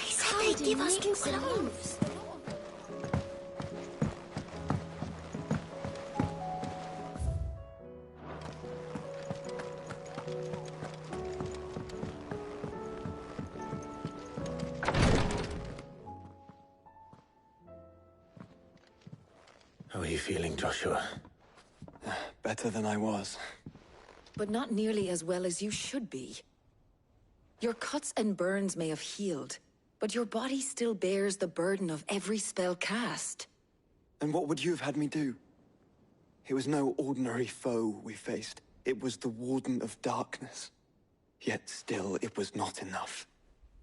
He said they'd give us new clothes. How are you feeling, Joshua? Better than I was. But not nearly as well as you should be. Your cuts and burns may have healed, but your body still bears the burden of every spell cast. And what would you have had me do? It was no ordinary foe we faced. It was the Warden of Darkness. Yet still, it was not enough.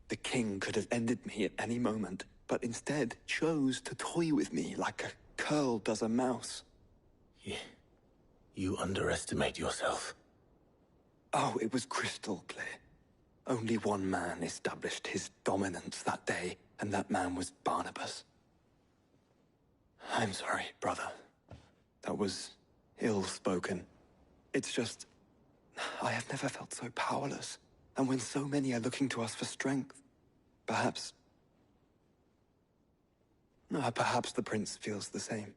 The king could have ended me at any moment, but instead chose to toy with me like a curl does a mouse. Yeah. You underestimate yourself. Oh, it was crystal clear. Only one man established his dominance that day, and that man was Barnabas. I'm sorry, brother. That was ill-spoken. It's just, I have never felt so powerless. And when so many are looking to us for strength, perhaps the prince feels the same.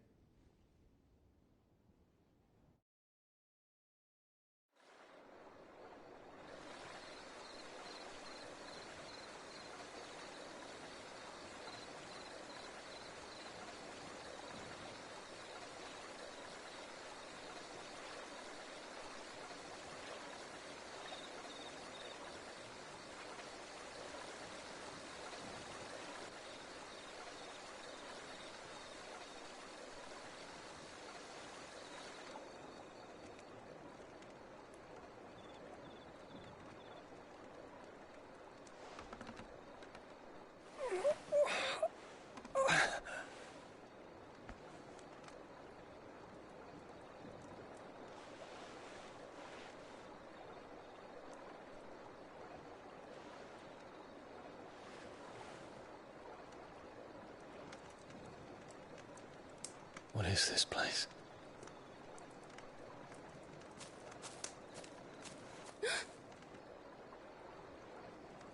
What is this place?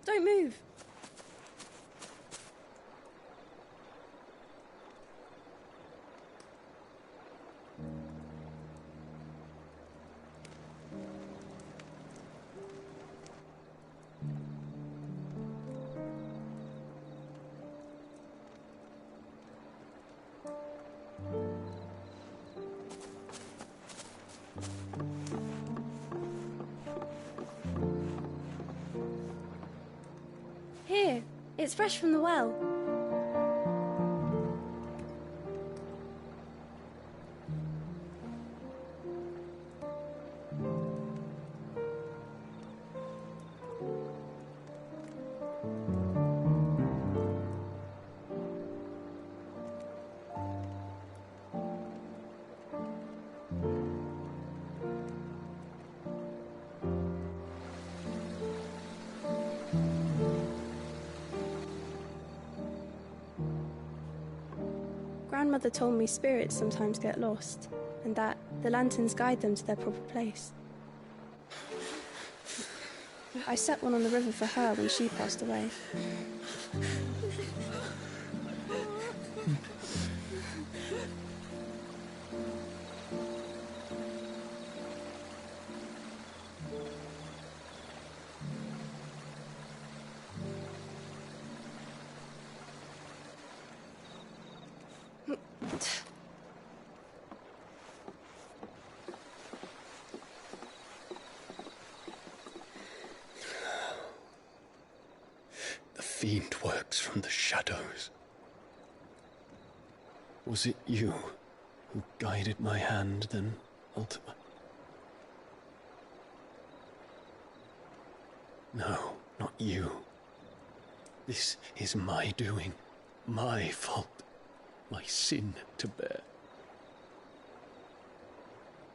Don't move. Here, it's fresh from the well. Grandmother told me spirits sometimes get lost, and that the lanterns guide them to their proper place. I set one on the river for her when she passed away. The fiend works from the shadows. Was it you who guided my hand, then ultimately? No, not you. This is my doing, my fault, my sin to bear.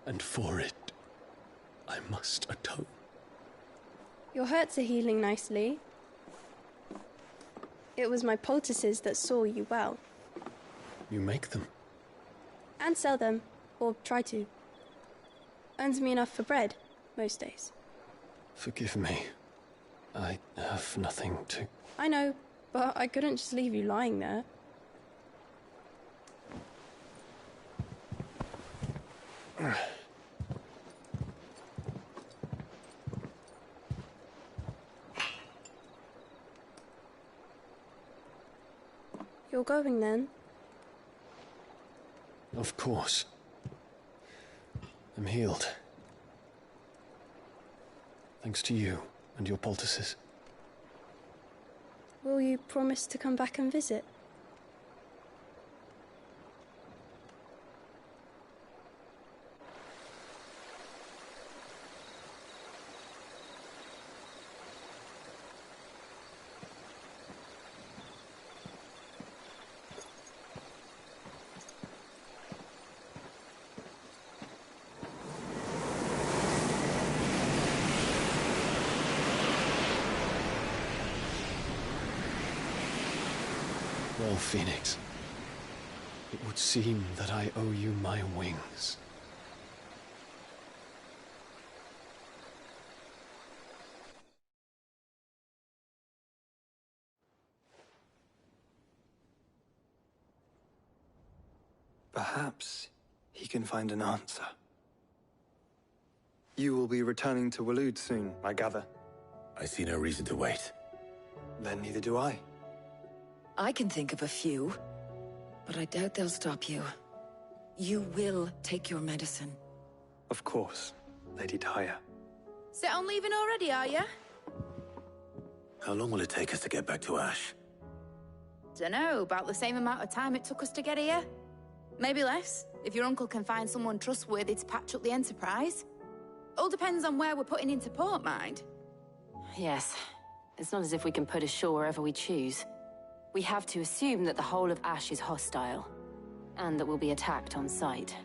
And for it, I must atone. Your hurts are healing nicely. It was my poultices that saw you well. You make them? And sell them, or try to. Earns me enough for bread, most days. Forgive me. I have nothing to... I know. But I couldn't just leave you lying there. You're going then? Of course. I'm healed. Thanks to you and your poultices. Will you promise to come back and visit? Well, Phoenix, it would seem that I owe you my wings. Perhaps he can find an answer. You will be returning to Waloed soon, I gather. I see no reason to wait. Then neither do I. I can think of a few, but I doubt they'll stop you. You will take your medicine. Of course, Lady Daya. Set on leaving already, are ya? How long will it take us to get back to Ash? Dunno, about the same amount of time it took us to get here. Maybe less, if your uncle can find someone trustworthy to patch up the Enterprise. All depends on where we're putting into port, mind. Yes. It's not as if we can put ashore wherever we choose. We have to assume that the whole of Ash is hostile, and that we'll be attacked on sight.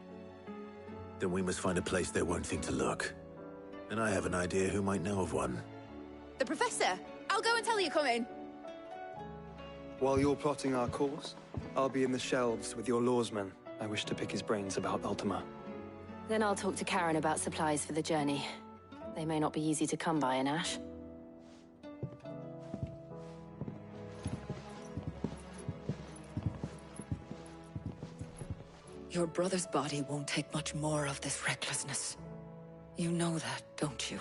Then we must find a place they won't think to look. And I have an idea who might know of one. The Professor! I'll go and tell you come in. While you're plotting our course, I'll be in the shelves with your lawsman. I wish to pick his brains about Ultima. Then I'll talk to Karen about supplies for the journey. They may not be easy to come by in Ash. Your brother's body won't take much more of this recklessness. You know that, don't you?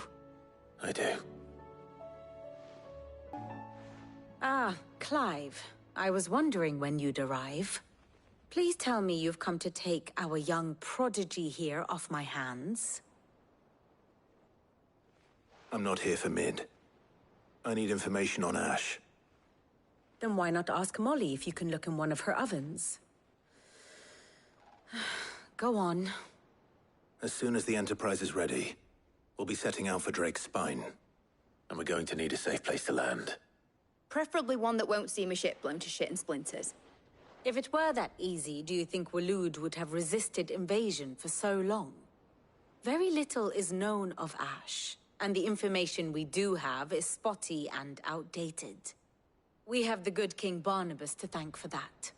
I do. Ah, Clive. I was wondering when you'd arrive. Please tell me you've come to take our young prodigy here off my hands. I'm not here for Mid. I need information on Ash. Then why not ask Molly if you can look in one of her ovens? Go on. As soon as the Enterprise is ready, we'll be setting out for Drake's Spine. And we're going to need a safe place to land. Preferably one that won't see my ship blown to shit and splinters. If it were that easy, do you think Waloed would have resisted invasion for so long? Very little is known of Ash, and the information we do have is spotty and outdated. We have the good King Barnabas to thank for that.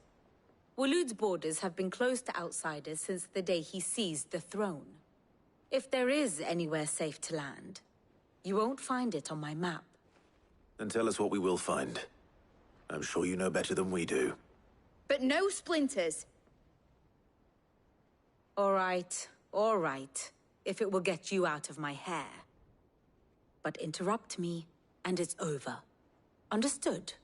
Waloed's borders have been closed to outsiders since the day he seized the throne. If there is anywhere safe to land, you won't find it on my map. Then tell us what we will find. I'm sure you know better than we do. But no splinters. All right, if it will get you out of my hair. But interrupt me, and it's over. Understood?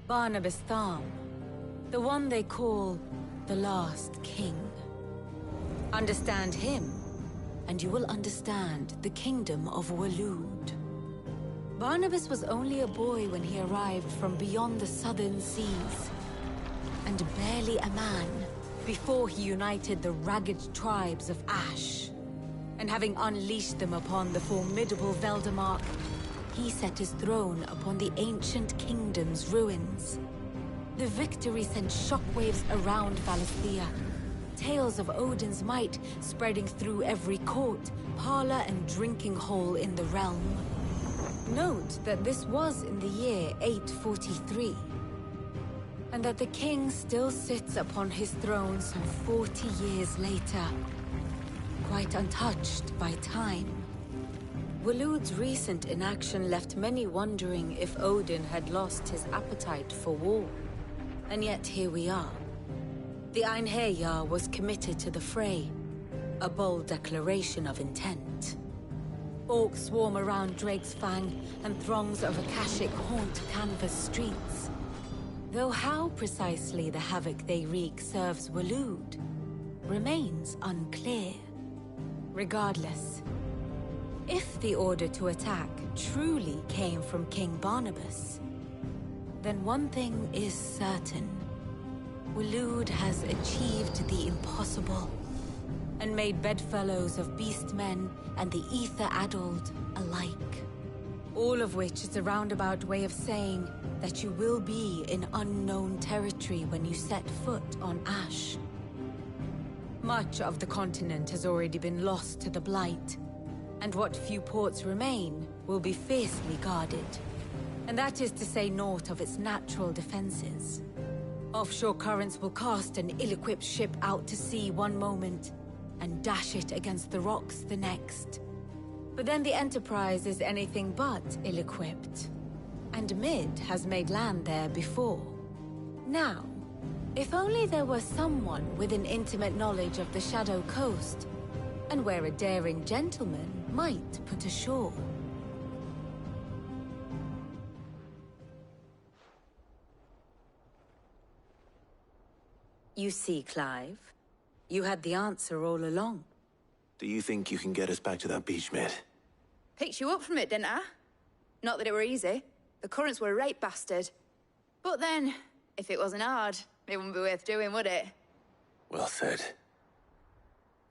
Barnabas Tham, the one they call the Last King. Understand him, and you will understand the kingdom of Waloed. Barnabas was only a boy when he arrived from beyond the southern seas, and barely a man before he united the ragged tribes of Ash. And having unleashed them upon the formidable Veldamark, he set his throne upon the ancient kingdom's ruins. The victory sent shockwaves around Valisthea. Tales of Odin's might spreading through every court, parlor, and drinking hole in the realm. Note that this was in the year 843, and that the king still sits upon his throne some 40 years later. quite untouched by time. Waloed's recent inaction left many wondering if Odin had lost his appetite for war. And yet here we are. The Einherjar was committed to the fray, a bold declaration of intent. Orcs swarm around Drake's Fang, and throngs of Akashic haunt Canvas streets. Though how precisely the havoc they wreak serves Waloed remains unclear. Regardless, if the order to attack truly came from King Barnabas, then one thing is certain. Waloed has achieved the impossible, and made bedfellows of beastmen and the ether-addled alike. All of which is a roundabout way of saying that you will be in unknown territory when you set foot on Ash. Much of the continent has already been lost to the Blight, and what few ports remain will be fiercely guarded. And that is to say naught of its natural defenses. Offshore currents will cast an ill-equipped ship out to sea one moment, and dash it against the rocks the next. But then the Enterprise is anything but ill-equipped. And Mid has made land there before. Now, if only there were someone with an intimate knowledge of the Shadow Coast, and where a daring gentleman might put ashore. You see, Clive, you had the answer all along. Do you think you can get us back to that beach, Mid? Picked you up from it, didn't I? Not that it were easy. The currents were a right bastard. But then, if it wasn't hard, it wouldn't be worth doing, would it? Well said.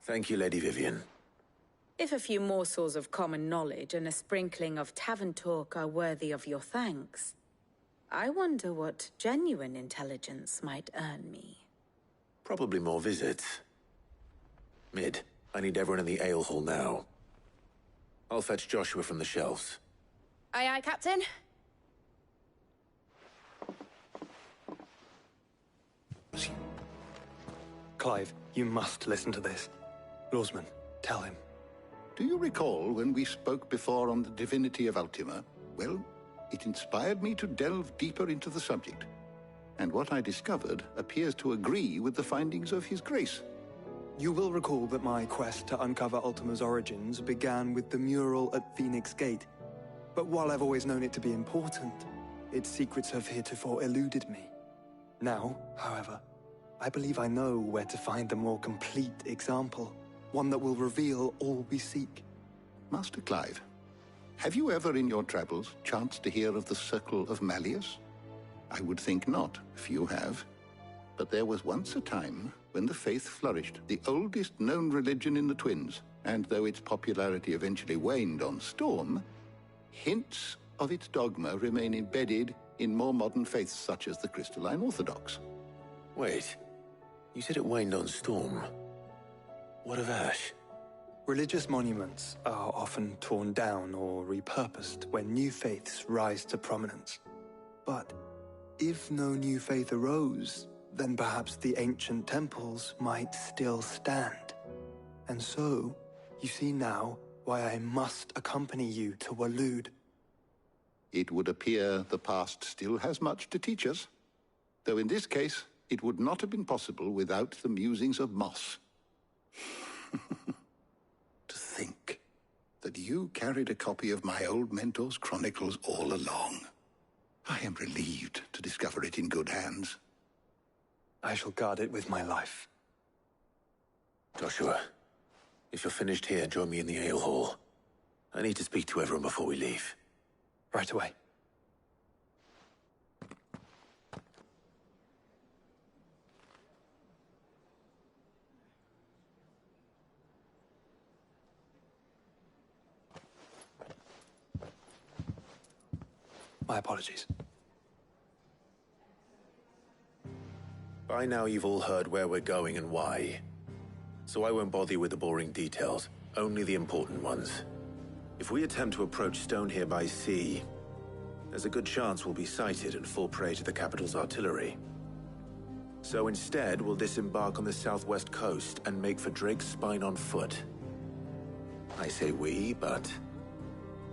Thank you, Lady Vivian. If a few morsels of common knowledge and a sprinkling of tavern talk are worthy of your thanks, I wonder what genuine intelligence might earn me. Probably more visits. Mid, I need everyone in the ale hall now. I'll fetch Joshua from the shelves. Aye, aye, Captain. Clive, you must listen to this. Lawsman, tell him. Do you recall when we spoke before on the divinity of Ultima? Well, it inspired me to delve deeper into the subject. And what I discovered appears to agree with the findings of His Grace. You will recall that my quest to uncover Ultima's origins began with the mural at Phoenix Gate. But while I've always known it to be important, its secrets have heretofore eluded me. Now, however, I believe I know where to find the more complete example, one that will reveal all we seek. Master Clive, have you ever in your travels chanced to hear of the Circle of Malleus? I would think not, if you have. But there was once a time when the faith flourished, the oldest known religion in the Twins, and though its popularity eventually waned on Storm, hints of its dogma remain embedded in more modern faiths such as the Crystalline Orthodox. Wait, you said it waned on Storm. What of Ash? Religious monuments are often torn down or repurposed when new faiths rise to prominence. But if no new faith arose, then perhaps the ancient temples might still stand. And so, you see now why I must accompany you to Waloed. It would appear the past still has much to teach us, though in this case, it would not have been possible without the musings of Moss. To think that you carried a copy of my old mentor's chronicles all along. I am relieved to discover it in good hands. I shall guard it with my life. Joshua, if you're finished here, join me in the ale hall. I need to speak to everyone before we leave. Right away. My apologies. By now you've all heard where we're going and why. So I won't bother you with the boring details, only the important ones. If we attempt to approach Stonehere by sea, there's a good chance we'll be sighted and fall prey to the capital's artillery. So instead, we'll disembark on the southwest coast and make for Drake's Spine on foot. I say we, but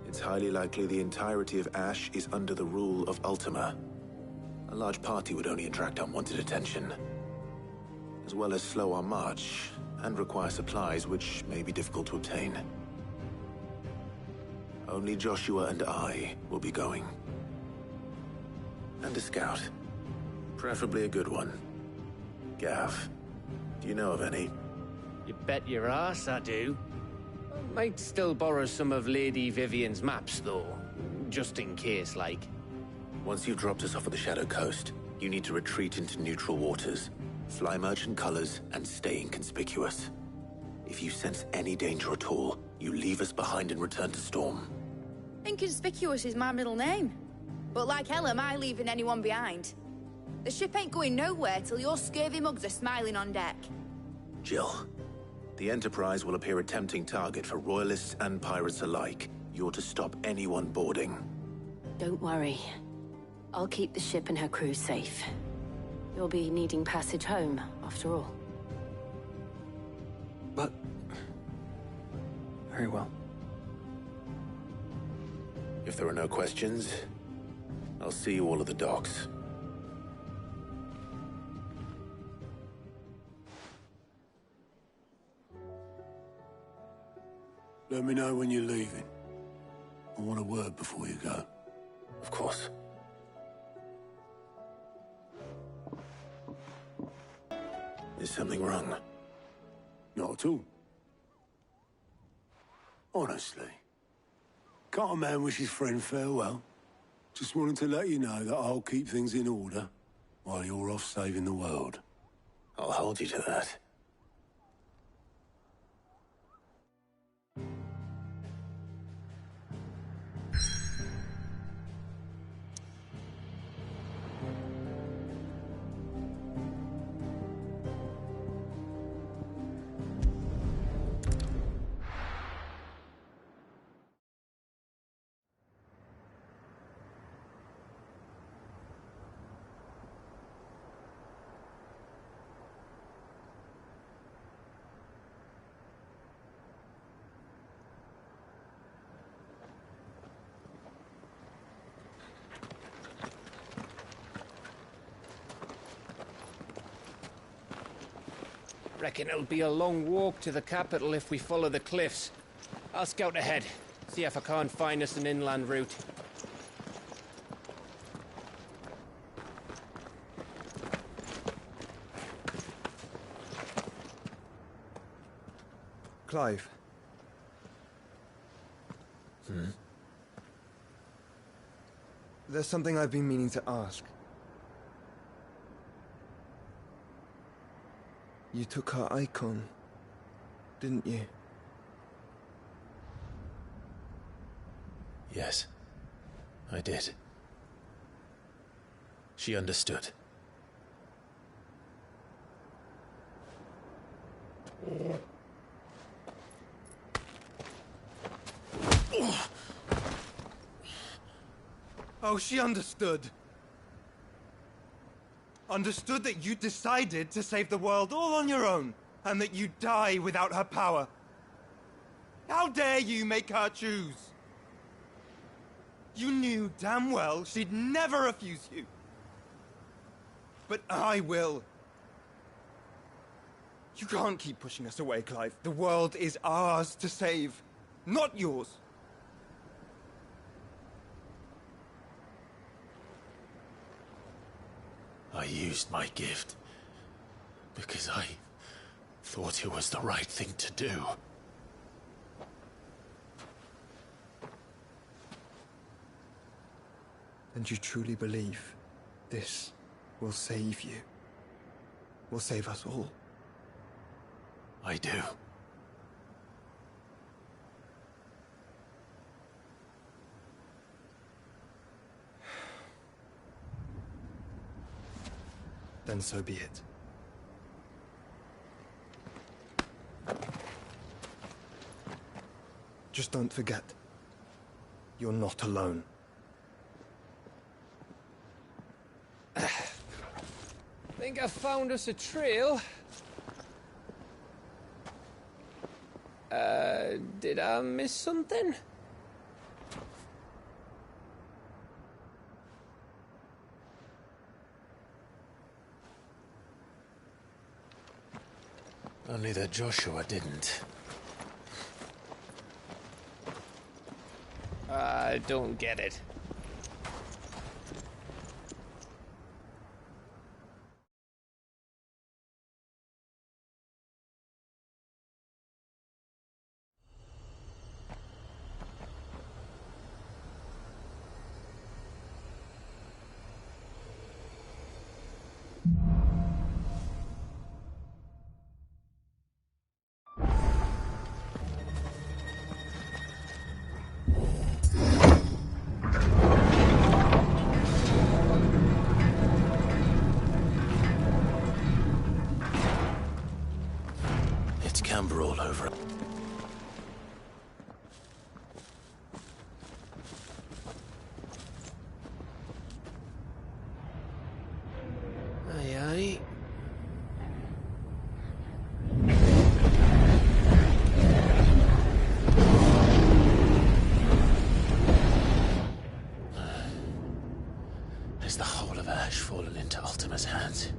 it's highly likely the entirety of Ash is under the rule of Ultima. A large party would only attract unwanted attention, as well as slow our march and require supplies which may be difficult to obtain. Only Joshua and I will be going. And a scout. Preferably a good one. Gav, do you know of any? You bet your ass I do. I might still borrow some of Lady Vivian's maps, though. Just in case, like. Once you've dropped us off at the Shadow Coast, you need to retreat into neutral waters, fly merchant colors, and stay inconspicuous. If you sense any danger at all, you leave us behind and return to Storm. Inconspicuous is my middle name. But like hell am I leaving anyone behind. The ship ain't going nowhere till your scurvy mugs are smiling on deck. Jill, the Enterprise will appear a tempting target for royalists and pirates alike. You're to stop anyone boarding. Don't worry. I'll keep the ship and her crew safe. You'll be needing passage home, after all. But... very well. If there are no questions, I'll see you all at the docks. Let me know when you're leaving. I want a word before you go. Of course. Is something wrong? Not at all. Honestly. Can't a man wish his friend farewell? Just wanted to let you know that I'll keep things in order while you're off saving the world. I'll hold you to that. Reckon it'll be a long walk to the capital if we follow the cliffs. I'll scout ahead, see if I can't find us an inland route. Clive. There's something I've been meaning to ask. You took her icon, didn't you? Yes, I did. She understood. Oh, she understood. Understood that you decided to save the world all on your own, and that you'd die without her power. How dare you make her choose? You knew damn well she'd never refuse you. But I will. You can't keep pushing us away, Clive. The world is ours to save, not yours. I used my gift because I thought it was the right thing to do. And you truly believe this will save you? Will save us all? I do. Then so be it. Just don't forget, you're not alone. Think I found us a trail. Did I miss something? Only that Joshua didn't. I don't get it. Camber all over it. Aye, aye. Has the whole of Ash fallen into Ultima's hands?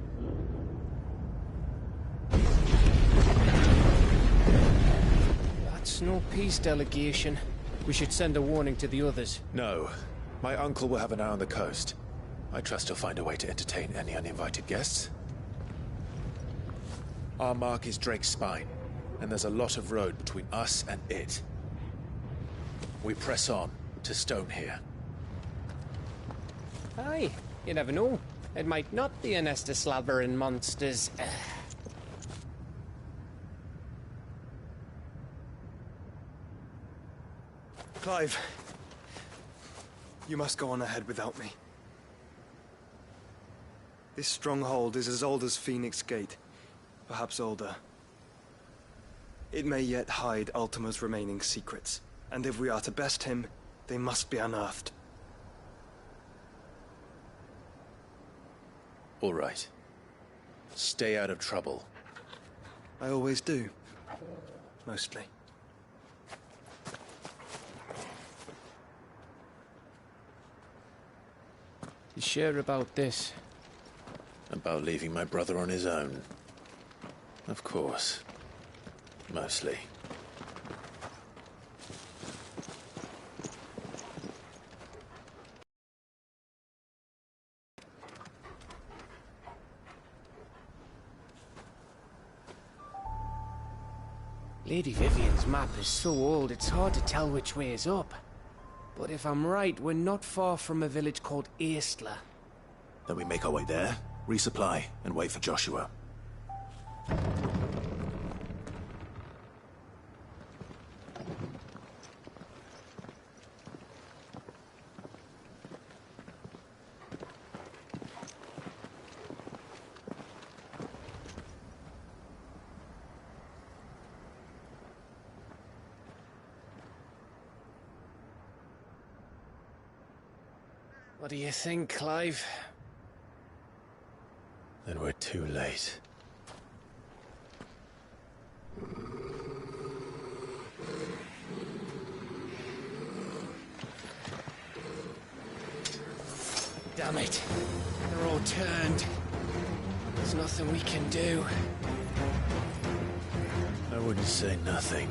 That's no peace delegation. We should send a warning to the others. No. My uncle will have an eye on the coast. I trust he'll find a way to entertain any uninvited guests. Our mark is Drake's Spine, and there's a lot of road between us and it. We press on to Stone here. Aye, you never know. It might not be a nest of slabbering monsters. Clive, you must go on ahead without me. This stronghold is as old as Phoenix Gate, perhaps older. It may yet hide Ultima's remaining secrets, and if we are to best him, they must be unearthed. All right. Stay out of trouble. I always do. Mostly. You sure about this? About leaving my brother on his own? Of course. Mostly. Lady Vivian's map is so old it's hard to tell which way is up. But if I'm right, we're not far from a village called Aestla. Then we make our way there, resupply, and wait for Joshua. What do you think, Clive? Then we're too late. Damn it. They're all turned. There's nothing we can do. I wouldn't say nothing.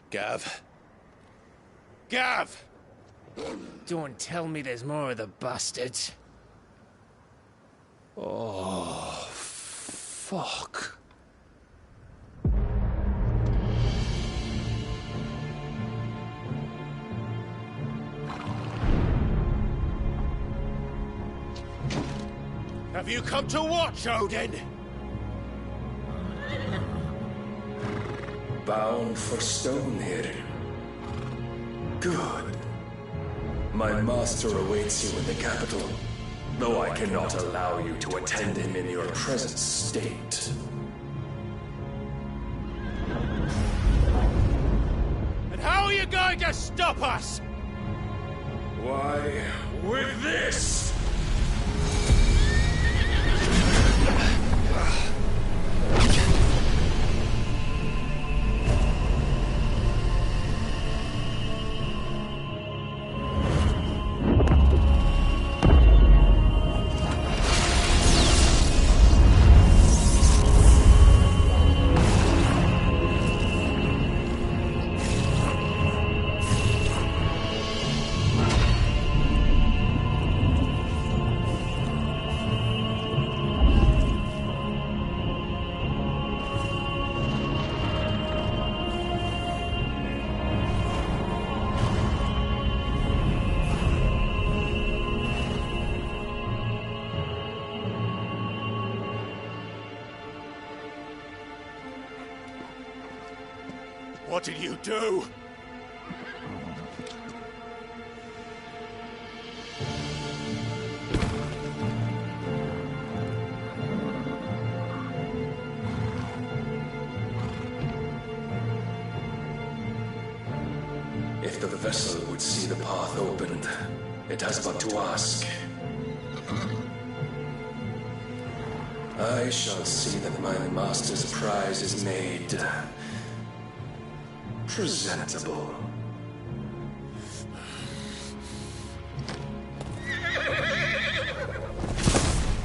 Gav. Gav! Don't tell me there's more of the bastards. Oh, fuck. Have you come to watch, Odin? Bound for Stonehill. Good. My master awaits you in the capital, though I cannot allow you to attend him in your present state. And how are you going to stop us? Why, with this! What did you do? If the vessel would see the path opened, it has but to ask. I shall see that my master's prize is made presentable.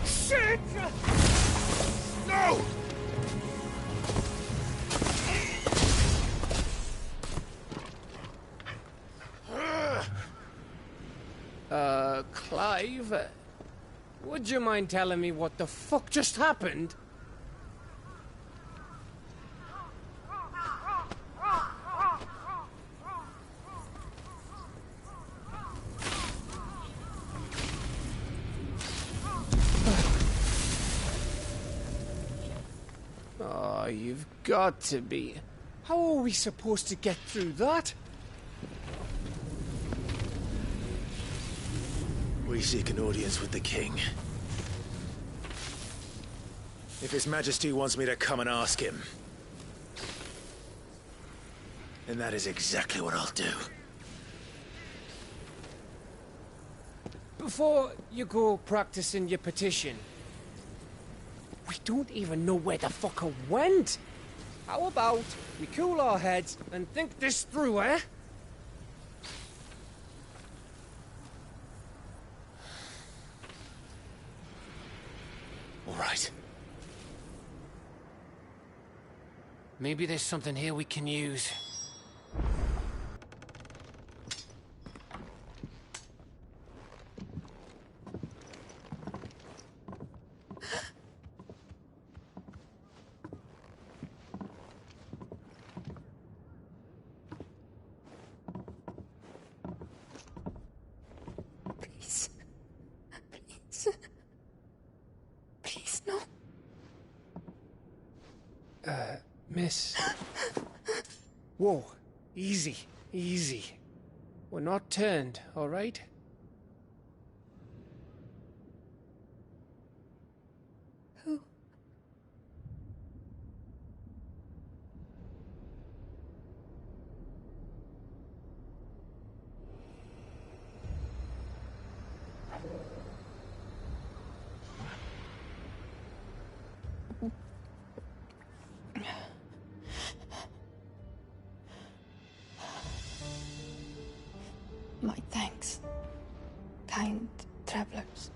Shit! No! Clive? Would you mind telling me what the fuck just happened? Oh, you've got to be. How are we supposed to get through that? We seek an audience with the king. If His Majesty wants me to come and ask him, then that is exactly what I'll do. Before you go practicing your petition, we don't even know where the fucker went. How about we cool our heads and think this through, eh? All right. Maybe there's something here we can use. Please. Please. Please, no. Miss. Whoa. Easy. Easy. We're not turned, all right? Who? My thanks, kind travelers.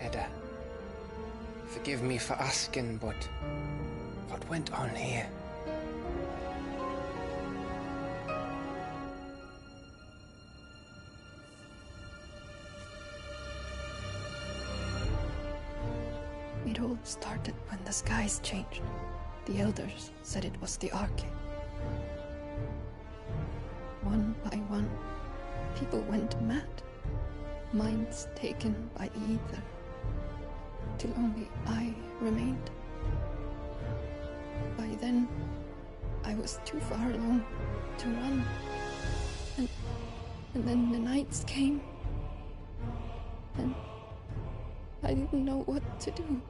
Edda, forgive me for asking, but what went on here? It all started when the skies changed. The elders said it was the Arcane. by one, people went mad, minds taken by the ether, till only I remained. By then, I was too far along to run, and then the nights came, and I didn't know what to do.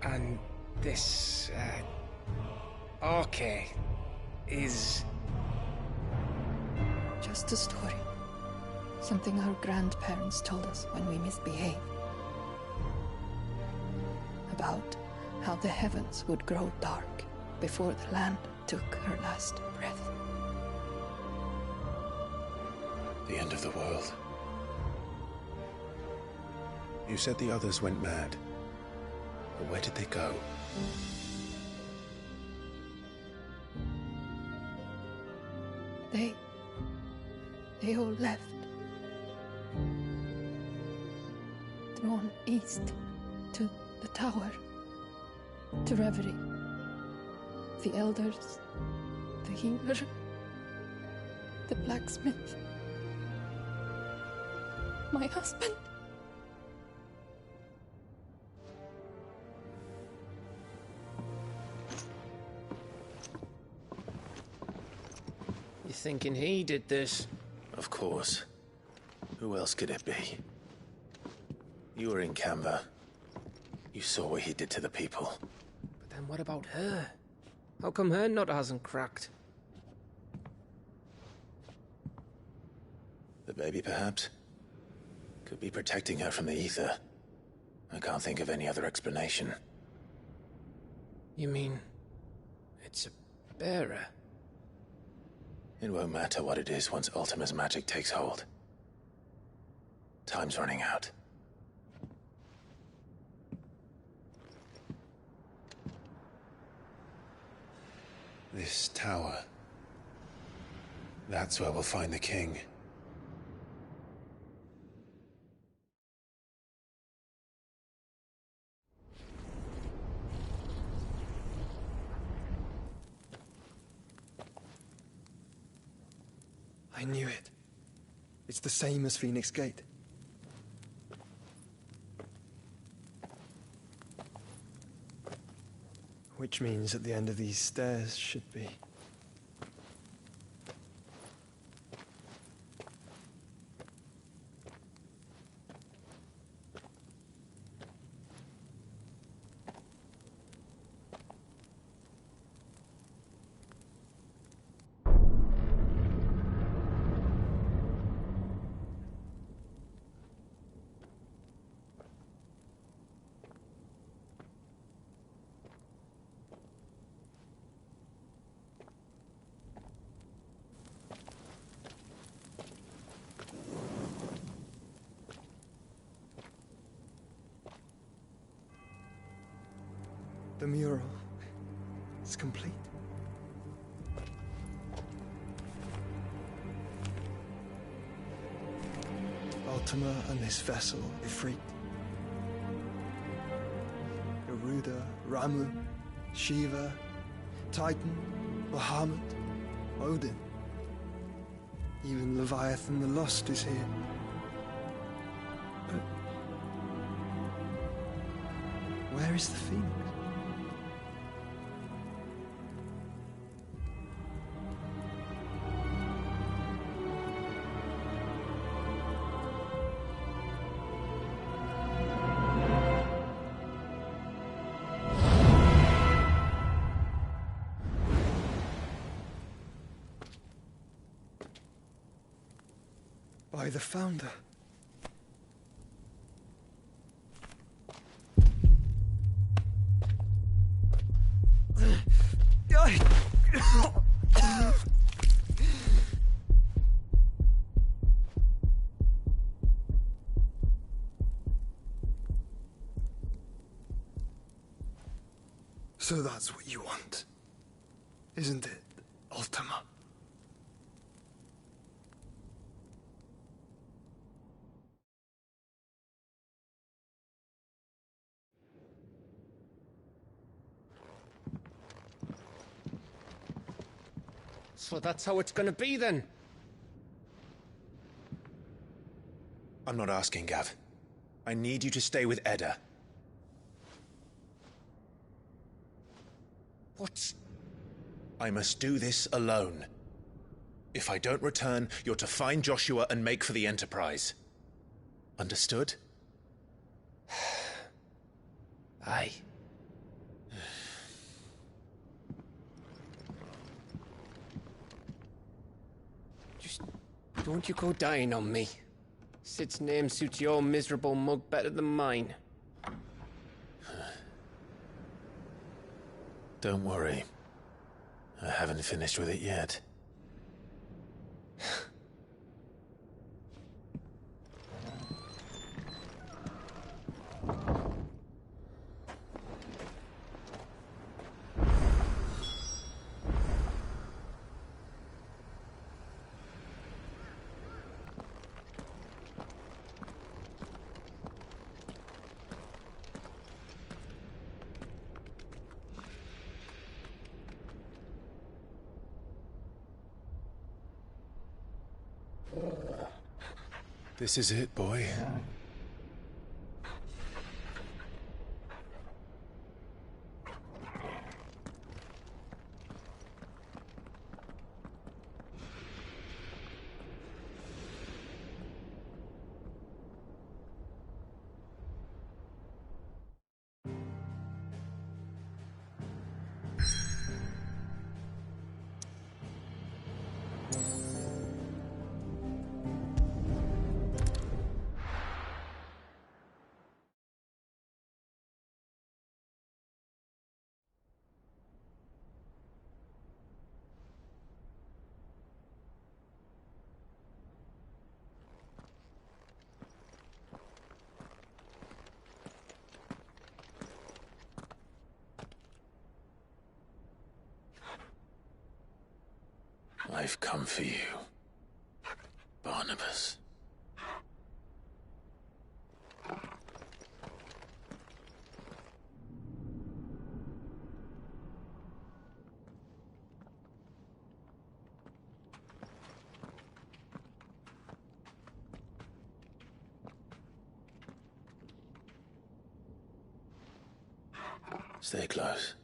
And this, Arche is... Just a story. Something our grandparents told us when we misbehaved. About how the heavens would grow dark before the land took her last breath. The end of the world. You said the others went mad. But where did they go? They all left. Drawn east to the tower, to Reverie. The elders, the healer, the blacksmith, my husband. You thinking he did this? Of course. Who else could it be? You were in Canva. You saw what he did to the people. But then what about her? How come her nut hasn't cracked? The baby, perhaps? Could be protecting her from the ether. I can't think of any other explanation. You mean... it's a bearer? It won't matter what it is once Ultima's magic takes hold. Time's running out. This tower. That's where we'll find the king. I knew it. It's the same as Phoenix Gate. Which means at the end of these stairs should be... The mural is complete. Ultima and this vessel, Ifrit. Garuda, Ramu, Shiva, Titan, Bahamut, Odin. Even Leviathan the Lost is here. But where is the Phoenix? By the Founder. So that's what you want, isn't it, Ultima? So that's how it's gonna be then? I'm not asking, Gav. I need you to stay with Edda. What? I must do this alone. If I don't return, you're to find Joshua and make for the Enterprise. Understood? Aye. Just don't you go dying on me. Sid's name suits your miserable mug better than mine. Don't worry. I haven't finished with it yet. This is it, boy. I've come for you, Barnabas. Stay close.